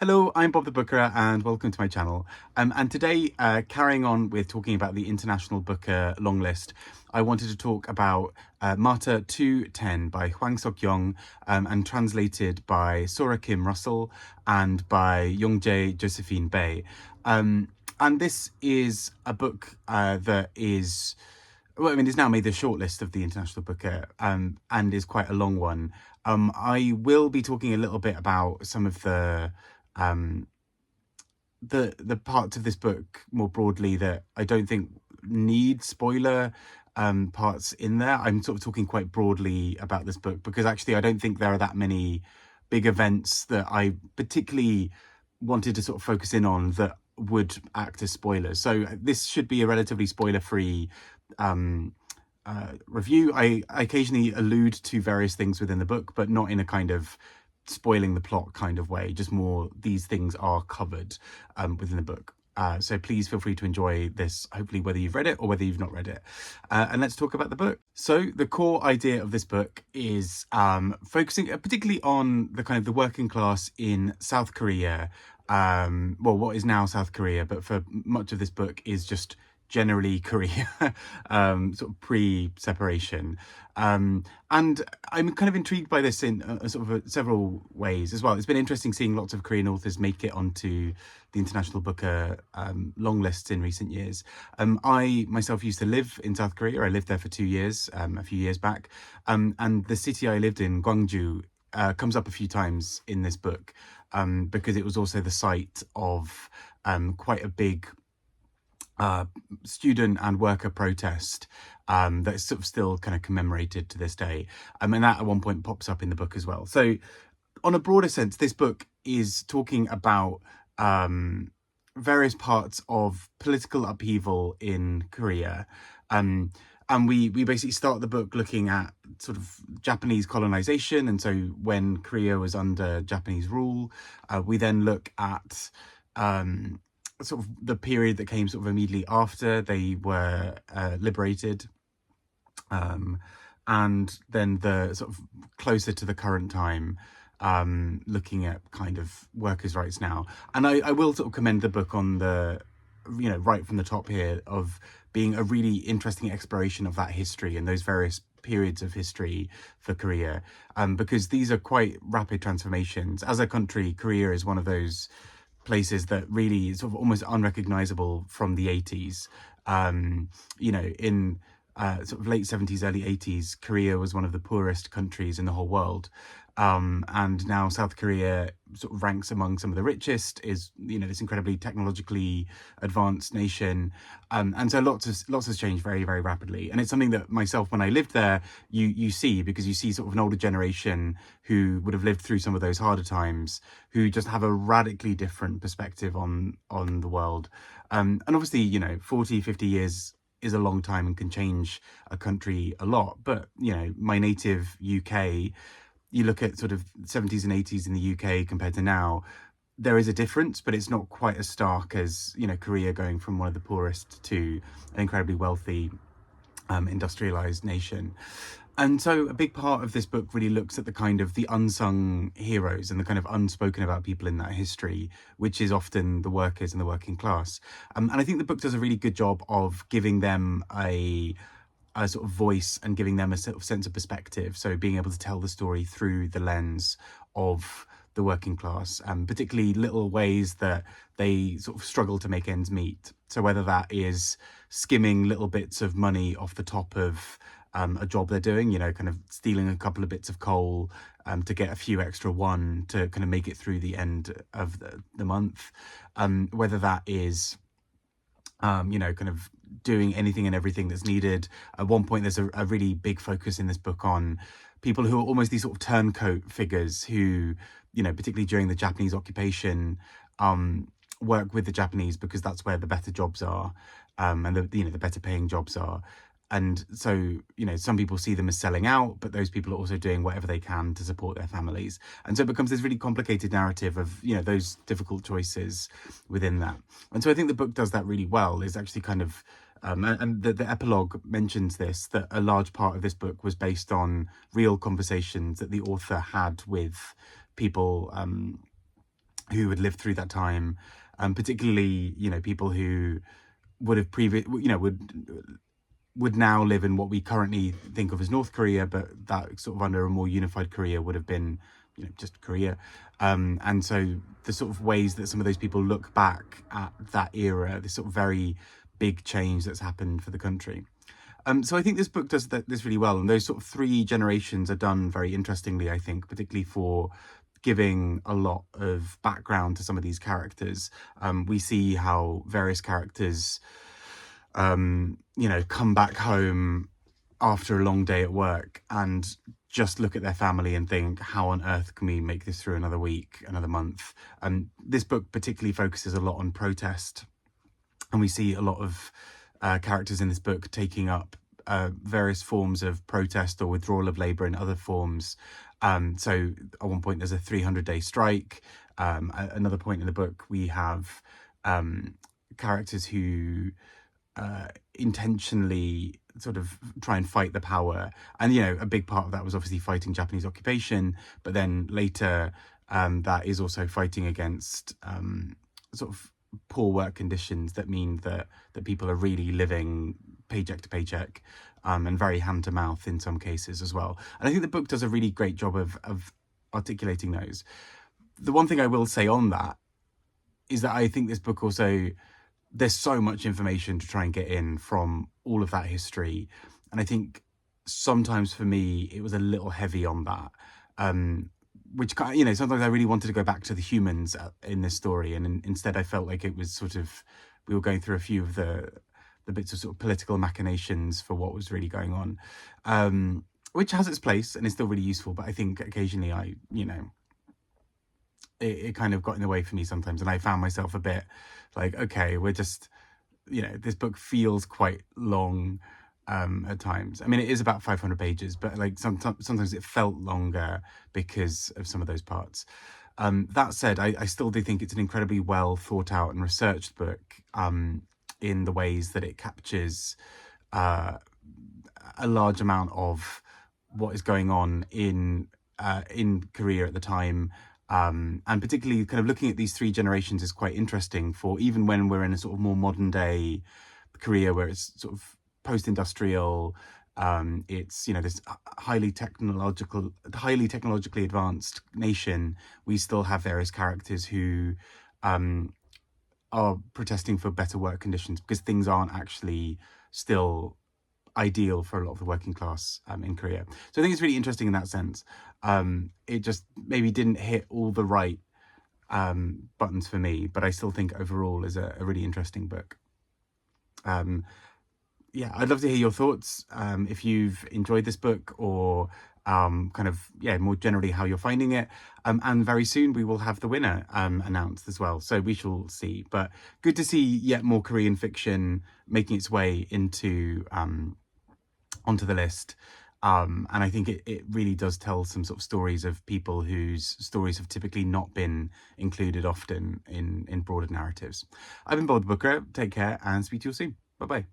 Hello, I'm Bob the Booker and welcome to my channel. And today, carrying on with talking about the International Booker long list, I wanted to talk about Marta 210 by Hwang Sok-young and translated by Sora Kim Russell and by Youngjae Josephine Bae. And this is a book that is, well, I mean, it's now made the shortlist of the International Booker and is quite a long one. I will be talking a little bit about some of um, the parts of this book more broadly that I don't think need spoiler parts in there. I'm sort of talking quite broadly about this book because actually I don't think there are that many big events that I particularly wanted to sort of focus in on that would act as spoilers. So this should be a relatively spoiler-free review. I occasionally allude to various things within the book, but not in a kind of spoiling the plot kind of way, just more these things are covered within the book. So please feel free to enjoy this, hopefully whether you've read it or whether you've not read it. And let's talk about the book. So the core idea of this book is focusing particularly on the kind of the working class in South Korea. Well, what is now South Korea, but for much of this book is just generally Korea, sort of pre-separation. And I'm kind of intrigued by this in sort of several ways as well. It's been interesting seeing lots of Korean authors make it onto the International Booker long lists in recent years. I myself used to live in South Korea. I lived there for 2 years, a few years back. And the city I lived in, Gwangju, comes up a few times in this book because it was also the site of quite a big student and worker protest that is sort of still kind of commemorated to this day. And that at one point pops up in the book as well. So on a broader sense, this book is talking about various parts of political upheaval in Korea. And we basically start the book looking at sort of Japanese colonization. And so when Korea was under Japanese rule, we then look at sort of the period that came sort of immediately after they were liberated, and then the sort of closer to the current time, looking at kind of workers' rights now. And I will sort of commend the book on the, right from the top here, of being a really interesting exploration of that history and those various periods of history for Korea, because these are quite rapid transformations. As a country, Korea is one of those places that really is sort of almost unrecognizable from the 80s. In sort of late 70s, early 80s, Korea was one of the poorest countries in the whole world. And now South Korea sort of ranks among some of the richest, is, this incredibly technologically advanced nation. And so lots has changed very, very rapidly. And it's something that myself, when I lived there, you see, because you see sort of an older generation who would have lived through some of those harder times, who just have a radically different perspective on the world. And obviously, 40, 50 years is a long time and can change a country a lot. But, my native UK, you look at sort of 70s and 80s in the UK compared to now, there is a difference, but it's not quite as stark as, Korea going from one of the poorest to an incredibly wealthy, industrialized nation. And so a big part of this book really looks at the kind of the unsung heroes and the kind of unspoken about people in that history, which is often the workers and the working class. And I think the book does a really good job of giving them a sort of voice and giving them a sort of sense of perspective. So being able to tell the story through the lens of the working class, particularly little ways that they sort of struggle to make ends meet. So whether that is skimming little bits of money off the top of a job they're doing, kind of stealing a couple of bits of coal to get a few extra won to kind of make it through the end of the month. Whether that is, kind of doing anything and everything that's needed. At one point, there's a really big focus in this book on people who are almost these sort of turncoat figures who, particularly during the Japanese occupation, work with the Japanese because that's where the better jobs are, and the better paying jobs are. And so, some people see them as selling out, but those people are also doing whatever they can to support their families. And so it becomes this really complicated narrative of, those difficult choices within that. And so I think the book does that really well, is actually kind of, and the epilogue mentions this, that a large part of this book was based on real conversations that the author had with people who had lived through that time, particularly, people who would have would now live in what we currently think of as North Korea, but that sort of under a more unified Korea would have been, just Korea. And so the sort of ways that some of those people look back at that era, this sort of very big change that's happened for the country. So I think this book does this really well, and those sort of three generations are done very interestingly, I think, particularly for giving a lot of background to some of these characters. We see how various characters come back home after a long day at work and just look at their family and think, how on earth can we make this through another week, another month? And this book particularly focuses a lot on protest. And we see a lot of characters in this book taking up various forms of protest or withdrawal of labour in other forms. So at one point there's a 300-day strike. At another point in the book, we have characters who intentionally sort of try and fight the power. And, a big part of that was obviously fighting Japanese occupation. But then later, that is also fighting against sort of poor work conditions that mean that people are really living paycheck to paycheck, and very hand to mouth in some cases as well. And I think the book does a really great job of articulating those. The one thing I will say on that is that I think this book also, there's so much information to try and get in from all of that history. And I think sometimes for me, it was a little heavy on that. Which, sometimes I really wanted to go back to the humans in this story. And instead I felt like it was sort of, we were going through a few of the bits of sort of political machinations for what was really going on, which has its place and is still really useful. But I think occasionally it kind of got in the way for me sometimes. And I found myself a bit like, okay, we're just, this book feels quite long at times. I mean, it is about 500 pages, but like sometimes it felt longer because of some of those parts. That said, I still do think it's an incredibly well thought out and researched book, in the ways that it captures a large amount of what is going on in Korea at the time. And particularly kind of looking at these three generations is quite interesting, for even when we're in a sort of more modern day Korea where it's sort of post-industrial, it's this highly technologically advanced nation. We still have various characters who are protesting for better work conditions because things aren't actually still ideal for a lot of the working class in Korea. So I think it's really interesting in that sense. It just maybe didn't hit all the right buttons for me, but I still think overall is a really interesting book. Yeah, I'd love to hear your thoughts, if you've enjoyed this book, or more generally how you're finding it. And very soon we will have the winner announced as well, so we shall see. But good to see yet more Korean fiction making its way into onto the list. And I think it really does tell some sort of stories of people whose stories have typically not been included often in broader narratives. I've been Bob the Booker. Take care and speak to you soon. Bye-bye.